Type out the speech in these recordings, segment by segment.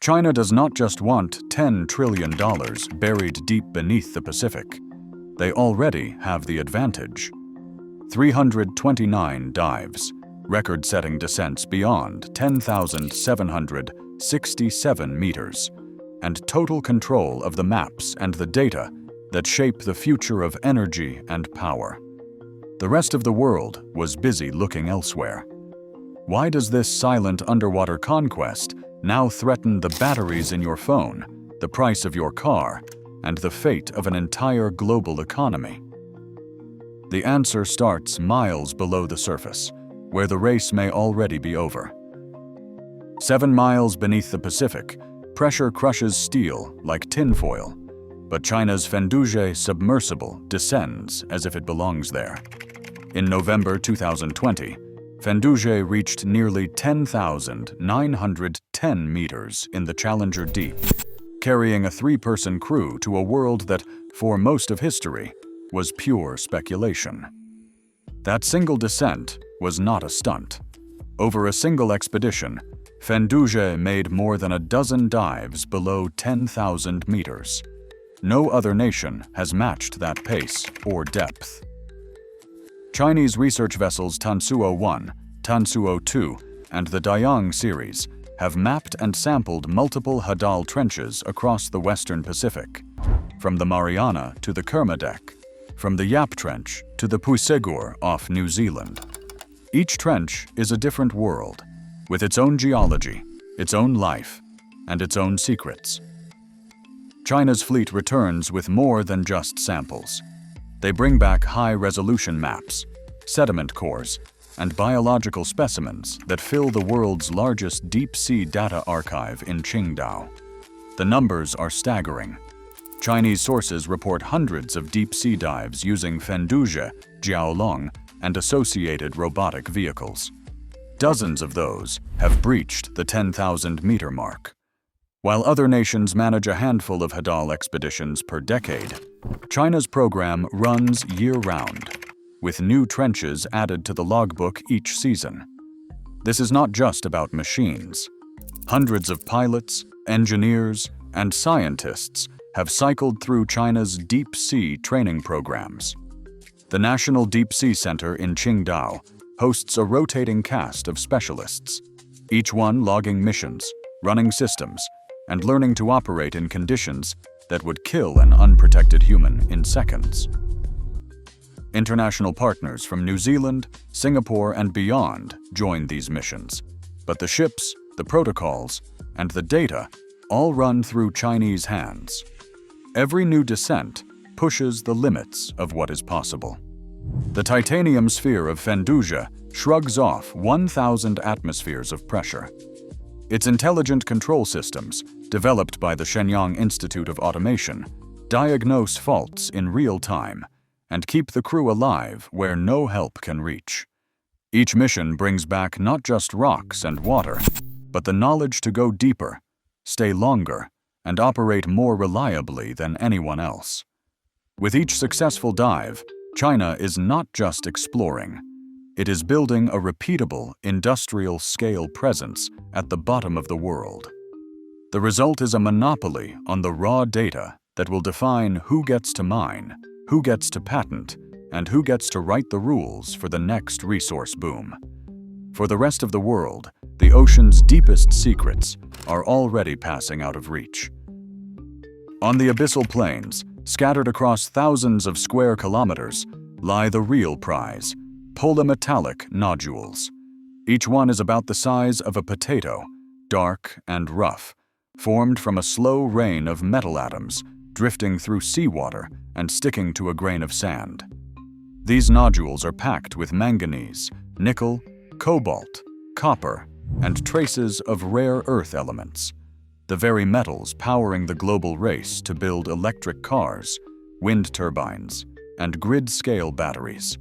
China does not just want $10 trillion buried deep beneath the Pacific. They already have the advantage. 329 dives, record-setting descents beyond 10,767 meters, and total control of the maps and the data that shape the future of energy and power. The rest of the world was busy looking elsewhere. Why does this silent underwater conquest now threaten the batteries in your phone, the price of your car, and the fate of an entire global economy? The answer starts miles below the surface, where the race may already be over. 7 miles beneath the Pacific, pressure crushes steel like tinfoil, but China's Fendouzhe submersible descends as if it belongs there. In November 2020, Fendouzhe reached nearly 10,910 meters in the Challenger Deep, carrying a 3-person crew to a world that, for most of history, was pure speculation. That single descent was not a stunt. Over a single expedition, Fendouzhe made more than a dozen dives below 10,000 meters. No other nation has matched that pace or depth. Chinese research vessels Tansuo-1, Tansuo-2, and the Dayang series have mapped and sampled multiple hadal trenches across the western Pacific, from the Mariana to the Kermadec, from the Yap Trench to the Puisegur off New Zealand. Each trench is a different world, with its own geology, its own life, and its own secrets. China's fleet returns with more than just samples. They bring back high-resolution maps, sediment cores, and biological specimens that fill the world's largest deep-sea data archive in Qingdao. The numbers are staggering. Chinese sources report hundreds of deep-sea dives using Fendouzhe, Jiaolong, and associated robotic vehicles. Dozens of those have breached the 10,000-meter mark. While other nations manage a handful of hadal expeditions per decade, China's program runs year-round, with new trenches added to the logbook each season. This is not just about machines. Hundreds of pilots, engineers, and scientists have cycled through China's deep-sea training programs. The National Deep Sea Center in Qingdao hosts a rotating cast of specialists, each one logging missions, running systems, and learning to operate in conditions that would kill an unprotected human in seconds. International partners from New Zealand, Singapore, and beyond join these missions, but the ships, the protocols, and the data all run through Chinese hands. Every new descent pushes the limits of what is possible. The titanium sphere of Fendouzhe shrugs off 1,000 atmospheres of pressure. Its intelligent control systems, developed by the Shenyang Institute of Automation, diagnose faults in real time and keep the crew alive where no help can reach. Each mission brings back not just rocks and water, but the knowledge to go deeper, stay longer, and operate more reliably than anyone else. With each successful dive, China is not just exploring. It is building a repeatable, industrial-scale presence at the bottom of the world. The result is a monopoly on the raw data that will define who gets to mine, who gets to patent, and who gets to write the rules for the next resource boom. For the rest of the world, the ocean's deepest secrets are already passing out of reach. On the abyssal plains, scattered across thousands of square kilometers, lie the real prize, polymetallic nodules. Each one is about the size of a potato, dark and rough, formed from a slow rain of metal atoms drifting through seawater and sticking to a grain of sand. These nodules are packed with manganese, nickel, cobalt, copper, and traces of rare earth elements, the very metals powering the global race to build electric cars, wind turbines, and grid-scale batteries.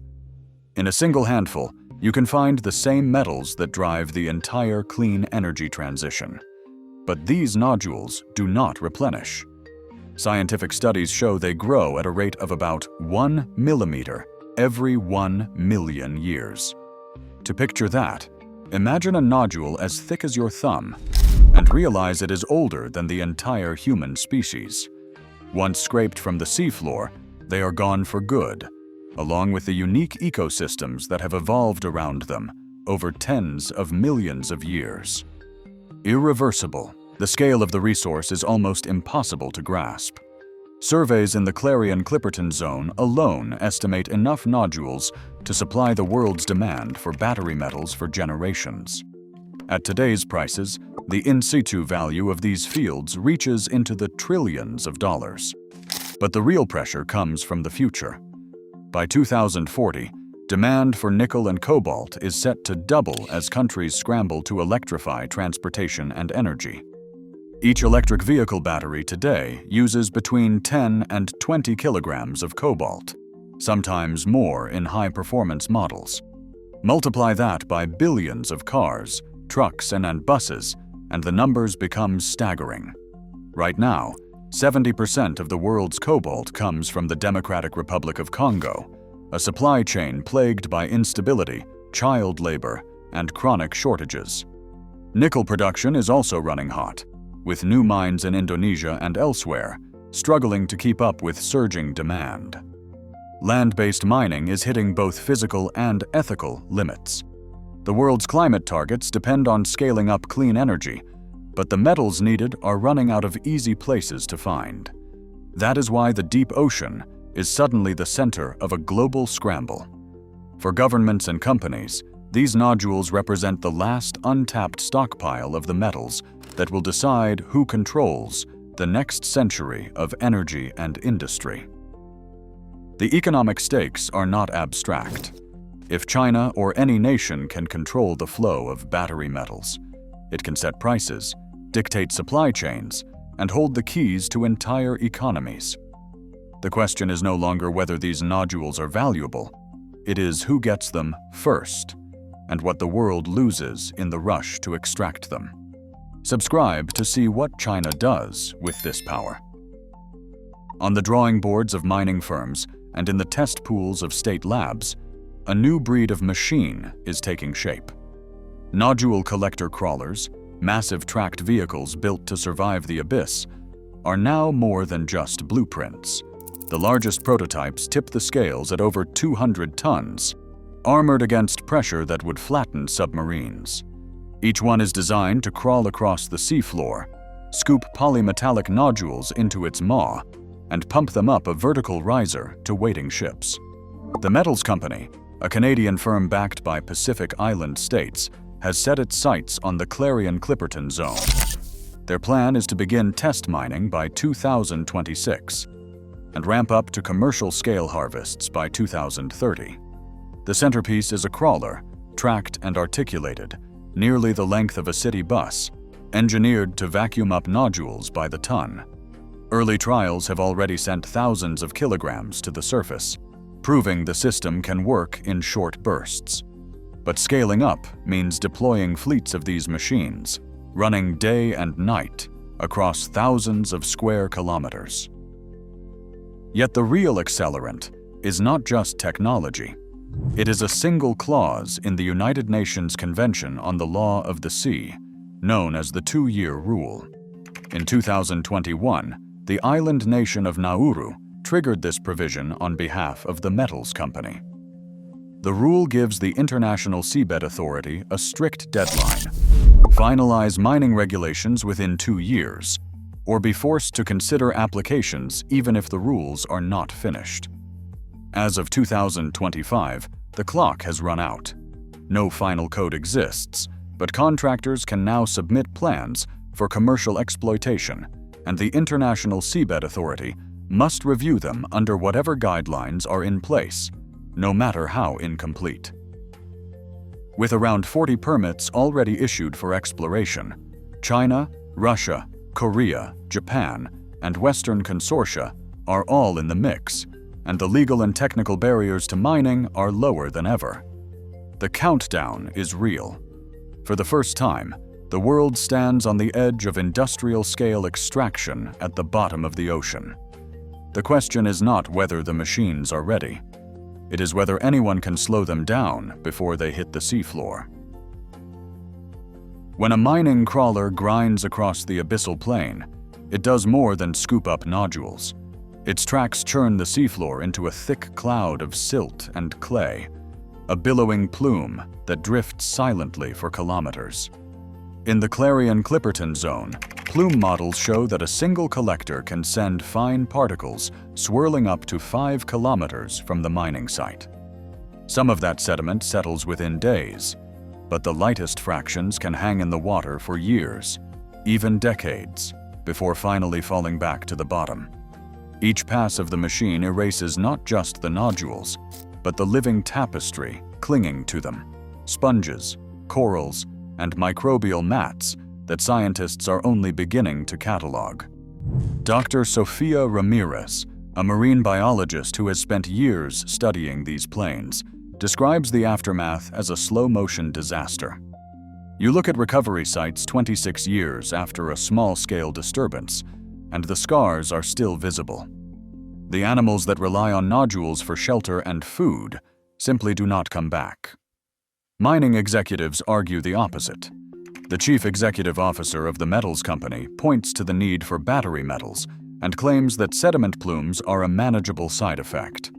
In a single handful, you can find the same metals that drive the entire clean energy transition. But these nodules do not replenish. Scientific studies show they grow at a rate of about 1 millimeter every 1 million years. To picture that, imagine a nodule as thick as your thumb, and realize it is older than the entire human species. Once scraped from the seafloor, they are gone for good, along with the unique ecosystems that have evolved around them over tens of millions of years. Irreversible, the scale of the resource is almost impossible to grasp. Surveys in the Clarion-Clipperton Zone alone estimate enough nodules to supply the world's demand for battery metals for generations. At today's prices, the in-situ value of these fields reaches into the trillions of dollars. But the real pressure comes from the future. By 2040, demand for nickel and cobalt is set to double as countries scramble to electrify transportation and energy. Each electric vehicle battery today uses between 10 and 20 kilograms of cobalt, sometimes more in high-performance models. Multiply that by billions of cars, trucks, and buses, and the numbers become staggering. Right now, 70% of the world's cobalt comes from the Democratic Republic of Congo, a supply chain plagued by instability, child labor, and chronic shortages. Nickel production is also running hot, with new mines in Indonesia and elsewhere struggling to keep up with surging demand. Land-based mining is hitting both physical and ethical limits. The world's climate targets depend on scaling up clean energy, but the metals needed are running out of easy places to find. That is why the deep ocean is suddenly the center of a global scramble. For governments and companies, these nodules represent the last untapped stockpile of the metals that will decide who controls the next century of energy and industry. The economic stakes are not abstract. If China or any nation can control the flow of battery metals, it can set prices, dictate supply chains, and hold the keys to entire economies. The question is no longer whether these nodules are valuable. It is who gets them first, and what the world loses in the rush to extract them. Subscribe to see what China does with this power. On the drawing boards of mining firms and in the test pools of state labs, a new breed of machine is taking shape. Nodule collector crawlers, massive tracked vehicles built to survive the abyss, are now more than just blueprints. The largest prototypes tip the scales at over 200 tons, armored against pressure that would flatten submarines. Each one is designed to crawl across the seafloor, scoop polymetallic nodules into its maw, and pump them up a vertical riser to waiting ships. The Metals Company, a Canadian firm backed by Pacific Island states, has set its sights on the Clarion-Clipperton Zone. Their plan is to begin test mining by 2026 and ramp up to commercial-scale harvests by 2030. The centerpiece is a crawler, tracked and articulated, nearly the length of a city bus, engineered to vacuum up nodules by the ton. Early trials have already sent thousands of kilograms to the surface, proving the system can work in short bursts. But scaling up means deploying fleets of these machines, running day and night across thousands of square kilometers. Yet the real accelerant is not just technology. It is a single clause in the United Nations Convention on the Law of the Sea, known as the 2-year rule. In 2021, the island nation of Nauru triggered this provision on behalf of the Metals Company. The rule gives the International Seabed Authority a strict deadline: finalize mining regulations within 2 years, or be forced to consider applications even if the rules are not finished. As of 2025, the clock has run out. No final code exists, but contractors can now submit plans for commercial exploitation, and the International Seabed Authority must review them under whatever guidelines are in place, no matter how incomplete. With around 40 permits already issued for exploration, China, Russia, Korea, Japan, and Western consortia are all in the mix, and the legal and technical barriers to mining are lower than ever. The countdown is real. For the first time, the world stands on the edge of industrial-scale extraction at the bottom of the ocean. The question is not whether the machines are ready. It is whether anyone can slow them down before they hit the seafloor. When a mining crawler grinds across the abyssal plain, it does more than scoop up nodules. Its tracks churn the seafloor into a thick cloud of silt and clay, a billowing plume that drifts silently for kilometers. In the Clarion-Clipperton zone, plume models show that a single collector can send fine particles swirling up to 5 kilometers from the mining site. Some of that sediment settles within days, but the lightest fractions can hang in the water for years, even decades, before finally falling back to the bottom. Each pass of the machine erases not just the nodules, but the living tapestry clinging to them, sponges, corals, and microbial mats that scientists are only beginning to catalog. Dr. Sofia Ramirez, a marine biologist who has spent years studying these plains, describes the aftermath as a slow-motion disaster. You look at recovery sites 26 years after a small-scale disturbance, and the scars are still visible. The animals that rely on nodules for shelter and food simply do not come back. Mining executives argue the opposite. The chief executive officer of the metals company points to the need for battery metals and claims that sediment plumes are a manageable side effect.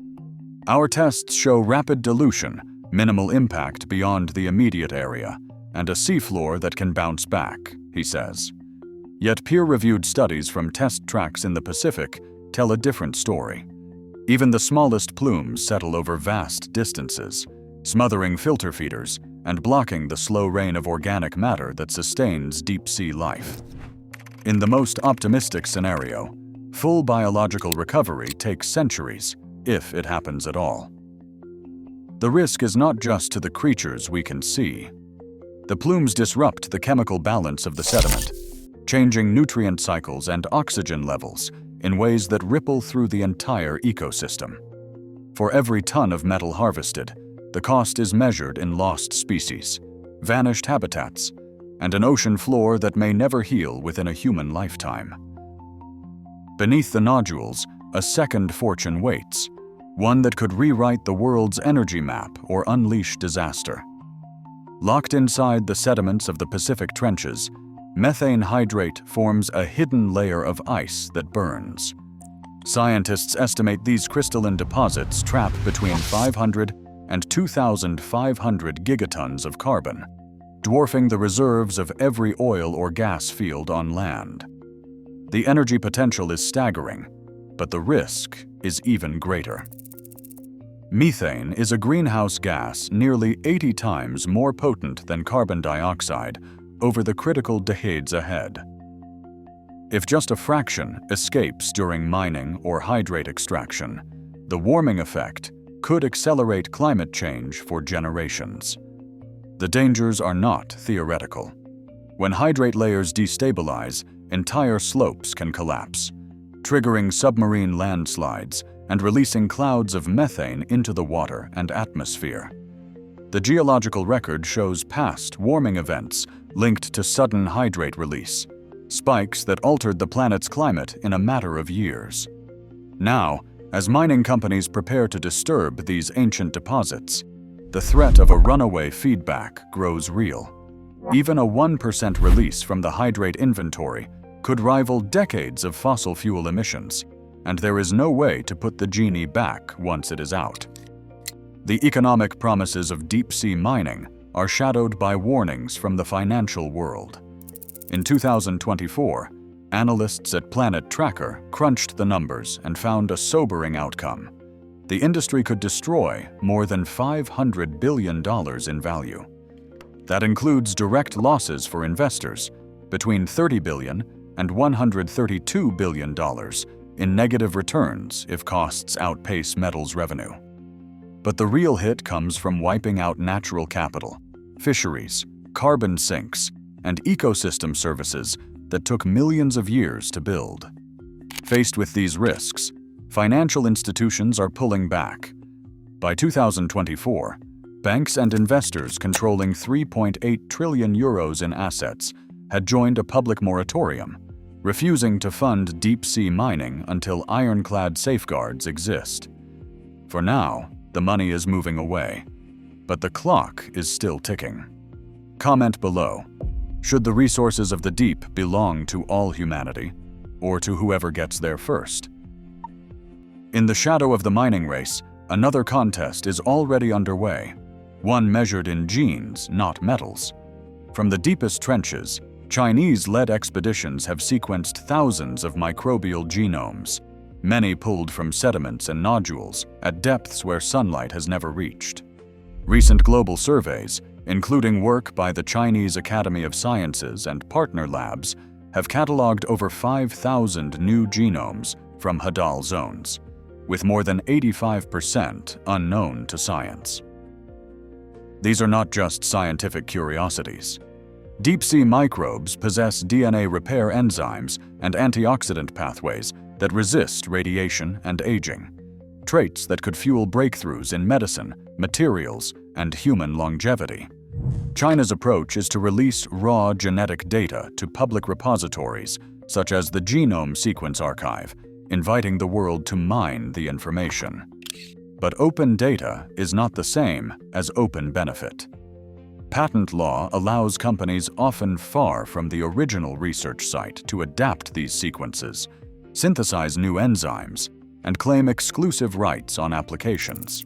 Our tests show rapid dilution, minimal impact beyond the immediate area, and a seafloor that can bounce back, he says. Yet peer-reviewed studies from test tracks in the Pacific tell a different story. Even the smallest plumes settle over vast distances, smothering filter feeders and blocking the slow rain of organic matter that sustains deep-sea life. In the most optimistic scenario, full biological recovery takes centuries, if it happens at all. The risk is not just to the creatures we can see. The plumes disrupt the chemical balance of the sediment, changing nutrient cycles and oxygen levels in ways that ripple through the entire ecosystem. For every ton of metal harvested, the cost is measured in lost species, vanished habitats, and an ocean floor that may never heal within a human lifetime. Beneath the nodules, a second fortune waits, one that could rewrite the world's energy map or unleash disaster. Locked inside the sediments of the Pacific trenches, methane hydrate forms a hidden layer of ice that burns. Scientists estimate these crystalline deposits trap between 500 and 2,500 gigatons of carbon, dwarfing the reserves of every oil or gas field on land. The energy potential is staggering, but the risk is even greater. Methane is a greenhouse gas nearly 80 times more potent than carbon dioxide over the critical decades ahead. If just a fraction escapes during mining or hydrate extraction, the warming effect could accelerate climate change for generations. The dangers are not theoretical. When hydrate layers destabilize, entire slopes can collapse, triggering submarine landslides and releasing clouds of methane into the water and atmosphere. The geological record shows past warming events linked to sudden hydrate release, spikes that altered the planet's climate in a matter of years. Now, as mining companies prepare to disturb these ancient deposits, the threat of a runaway feedback grows real. Even a 1% release from the hydrate inventory could rival decades of fossil fuel emissions, and there is no way to put the genie back once it is out. The economic promises of deep-sea mining are shadowed by warnings from the financial world. In 2024, analysts at Planet Tracker crunched the numbers and found a sobering outcome. The industry could destroy more than $500 billion in value. That includes direct losses for investors, between $30 billion and $132 billion in negative returns if costs outpace metals revenue. But the real hit comes from wiping out natural capital, fisheries, carbon sinks, and ecosystem services that took millions of years to build. Faced with these risks, financial institutions are pulling back. By 2024, banks and investors controlling 3.8 trillion euros in assets had joined a public moratorium, refusing to fund deep-sea mining until ironclad safeguards exist. For now, the money is moving away, but the clock is still ticking. Comment below. Should the resources of the deep belong to all humanity, or to whoever gets there first? In the shadow of the mining race, another contest is already underway, one measured in genes, not metals. From the deepest trenches, Chinese-led expeditions have sequenced thousands of microbial genomes, many pulled from sediments and nodules at depths where sunlight has never reached. Recent global surveys, including work by the Chinese Academy of Sciences and partner labs, have cataloged over 5,000 new genomes from hadal zones, with more than 85% unknown to science. These are not just scientific curiosities. Deep-sea microbes possess DNA repair enzymes and antioxidant pathways that resist radiation and aging, traits that could fuel breakthroughs in medicine, materials, and human longevity. China's approach is to release raw genetic data to public repositories, such as the Genome Sequence Archive, inviting the world to mine the information. But open data is not the same as open benefit. Patent law allows companies often far from the original research site to adapt these sequences, synthesize new enzymes, and claim exclusive rights on applications.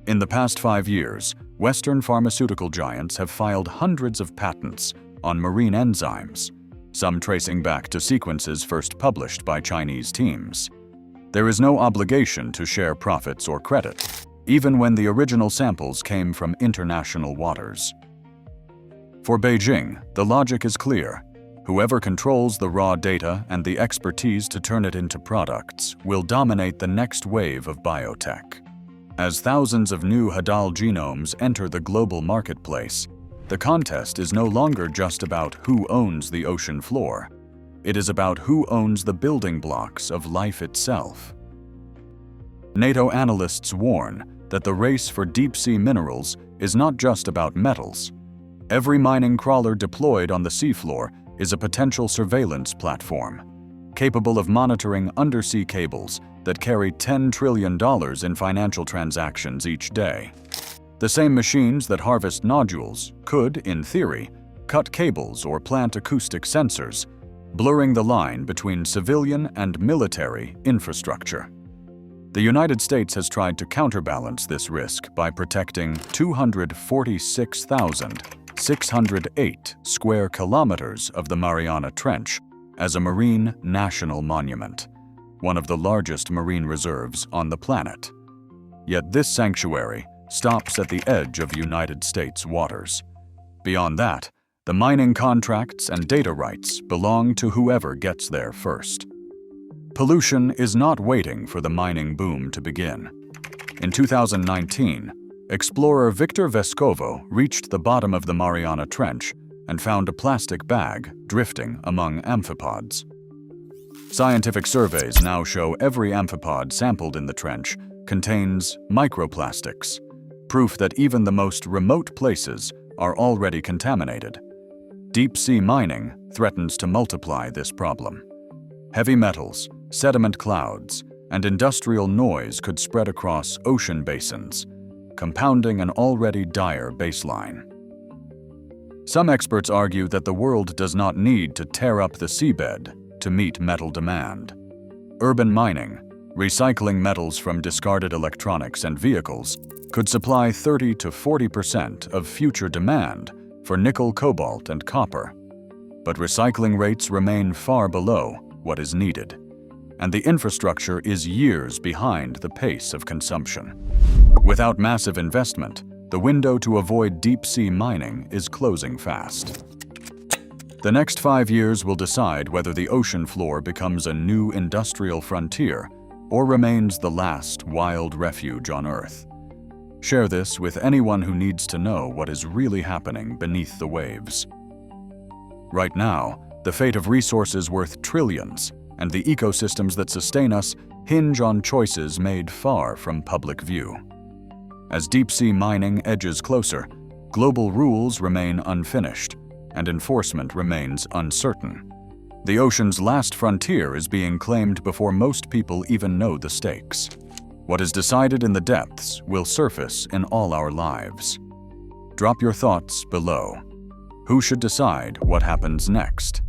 In the past 5 years, Western pharmaceutical giants have filed hundreds of patents on marine enzymes, some tracing back to sequences first published by Chinese teams. There is no obligation to share profits or credit, even when the original samples came from international waters. For Beijing, the logic is clear. Whoever controls the raw data and the expertise to turn it into products will dominate the next wave of biotech. As thousands of new hadal genomes enter the global marketplace, the contest is no longer just about who owns the ocean floor. It is about who owns the building blocks of life itself. NATO analysts warn that the race for deep-sea minerals is not just about metals. Every mining crawler deployed on the seafloor is a potential surveillance platform, capable of monitoring undersea cables that carry $10 trillion in financial transactions each day. The same machines that harvest nodules could, in theory, cut cables or plant acoustic sensors, blurring the line between civilian and military infrastructure. The United States has tried to counterbalance this risk by protecting 246,608 square kilometers of the Mariana Trench as a marine national monument, one of the largest marine reserves on the planet. Yet this sanctuary stops at the edge of United States waters. Beyond that, the mining contracts and data rights belong to whoever gets there first. Pollution is not waiting for the mining boom to begin. In 2019, explorer Victor Vescovo reached the bottom of the Mariana Trench and found a plastic bag drifting among amphipods. Scientific surveys now show every amphipod sampled in the trench contains microplastics, proof that even the most remote places are already contaminated. Deep-sea mining threatens to multiply this problem. Heavy metals, sediment clouds, and industrial noise could spread across ocean basins, compounding an already dire baseline. Some experts argue that the world does not need to tear up the seabed to meet metal demand. Urban mining, recycling metals from discarded electronics and vehicles, could supply 30 to 40% of future demand for nickel, cobalt, and copper. But recycling rates remain far below what is needed, and the infrastructure is years behind the pace of consumption. Without massive investment, the window to avoid deep-sea mining is closing fast. The next 5 years will decide whether the ocean floor becomes a new industrial frontier or remains the last wild refuge on Earth. Share this with anyone who needs to know what is really happening beneath the waves. Right now, the fate of resources worth trillions and the ecosystems that sustain us hinge on choices made far from public view. As deep-sea mining edges closer, global rules remain unfinished, and enforcement remains uncertain. The ocean's last frontier is being claimed before most people even know the stakes. What is decided in the depths will surface in all our lives. Drop your thoughts below. Who should decide what happens next?